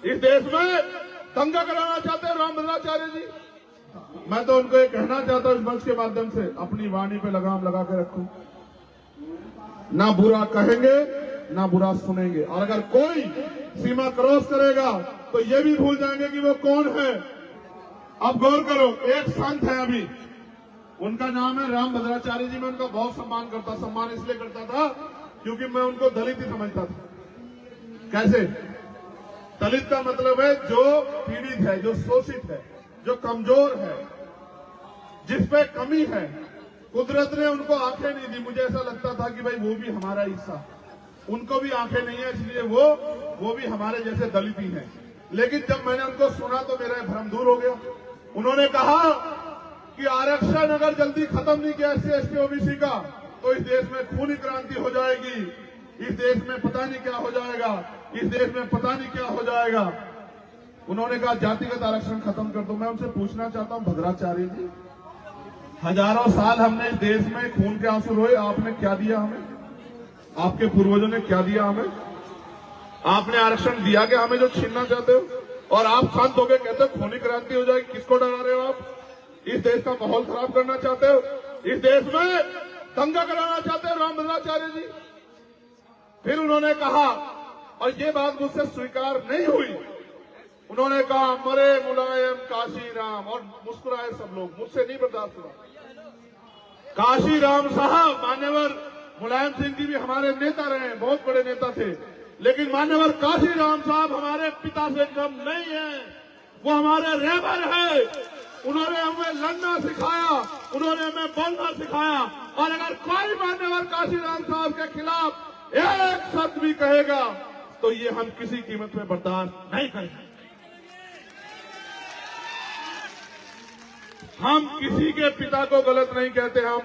इस देश में दंगा कराना चाहते हैं रामभद्राचार्य जी। मैं तो उनको ये कहना चाहता हूं इस मंच के माध्यम से, अपनी वाणी पे लगाम लगा के रखो। ना बुरा कहेंगे ना बुरा सुनेंगे, और अगर कोई सीमा क्रॉस करेगा तो ये भी भूल जाएंगे कि वो कौन है। अब गौर करो, एक संत है अभी, उनका नाम है रामभद्राचार्य जी। मैं उनका बहुत सम्मान इसलिए करता था क्योंकि मैं उनको दलित ही समझता था। कैसे? दलित का मतलब है जो पीड़ित है, जो शोषित है, जो कमजोर है, जिस पे कमी है। कुदरत ने उनको आंखें नहीं दी। मुझे ऐसा लगता था कि भाई वो भी हमारा हिस्सा, उनको भी आंखें नहीं है, इसलिए वो भी हमारे जैसे दलित ही हैं। लेकिन जब मैंने उनको सुना तो मेरा भ्रम दूर हो गया। उन्होंने कहा कि आरक्षण अगर जल्दी खत्म नहीं किया SC ST OBC का तो इस देश में खूनी क्रांति हो जाएगी, इस देश में पता नहीं क्या हो जाएगा, इस देश में पता नहीं क्या हो जाएगा। उन्होंने कहा जातिगत आरक्षण खत्म कर दो। मैं उनसे पूछना चाहता हूं, भद्राचार्य जी, हजारों साल हमने इस देश में खून के आंसू रोए, आपने क्या दिया हमें? आपके पूर्वजों ने क्या दिया हमें? आपने आरक्षण दिया क्या हमें जो छीनना चाहते हो? और आप शांत होकर कहते हो खूनी क्रांति हो जाएगी। किसको डरा रहे हो आप? इस देश का माहौल खराब करना चाहते हो, इस देश में दंगा कराना चाहते हो रामभद्राचार्य जी। फिर उन्होंने कहा, और ये बात मुझसे स्वीकार नहीं हुई, उन्होंने कहा मरे मुलायम काशी राम, और मुस्कुराए सब लोग। मुझसे नहीं बर्दाश्त हुआ। काशी राम साहब, मान्यवर मुलायम सिंह जी भी हमारे नेता रहे, बहुत बड़े नेता थे, लेकिन मान्यवर काशी राम साहब हमारे पिता से कम नहीं है। वो हमारे रहबर है। उन्होंने हमें लड़ना सिखाया, उन्होंने हमें बोलना सिखाया। और अगर कोई मान्यवर काशी राम साहब के खिलाफ एक शब्द भी कहेगा तो ये हम किसी कीमत पे बर्दाश्त नहीं करेंगे। हम किसी के पिता को गलत नहीं कहते। हम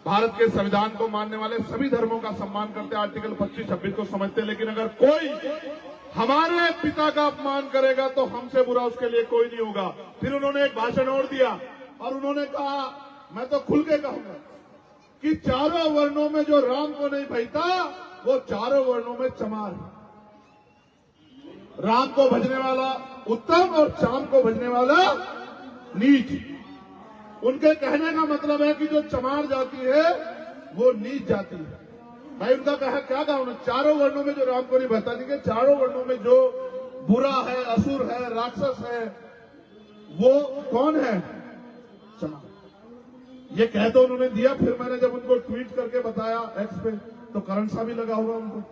भारत के संविधान को मानने वाले सभी धर्मों का सम्मान करते हैं, आर्टिकल 25-26 को समझते हैं। लेकिन अगर कोई हमारे पिता का अपमान करेगा तो हमसे बुरा उसके लिए कोई नहीं होगा। फिर उन्होंने एक भाषण और दिया और उन्होंने कहा, मैं तो खुल के कहूंगा कि चारों वर्णों में जो राम को नहीं भजता वो चारों वर्णों में चमार है। राम को भजने वाला उत्तम और चांद को भजने वाला नीच। उनके कहने का मतलब है कि जो चमार जाती है वो नीच जाती है। भाई उनका कहा क्या कहा उन्होंने, चारों वर्णों में जो राम को नहीं भजता, देखिए चारों वर्णों में जो बुरा है, असुर है, राक्षस है, वो कौन है? चमार। ये कह तो उन्होंने दिया। फिर मैंने जब उनको ट्वीट करके बताया एक्स पे तो करंट सा भी लगा हुआ उनको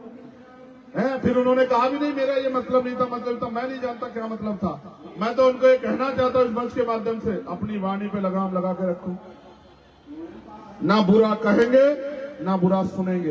है। फिर उन्होंने कहा भी नहीं मेरा ये मतलब नहीं था, मतलब था, मैं नहीं जानता क्या मतलब था। मैं तो उनको ये कहना चाहता हूं इस मंच के माध्यम से, अपनी वाणी पे लगाम लगा के रखो। ना बुरा कहेंगे ना बुरा सुनेंगे।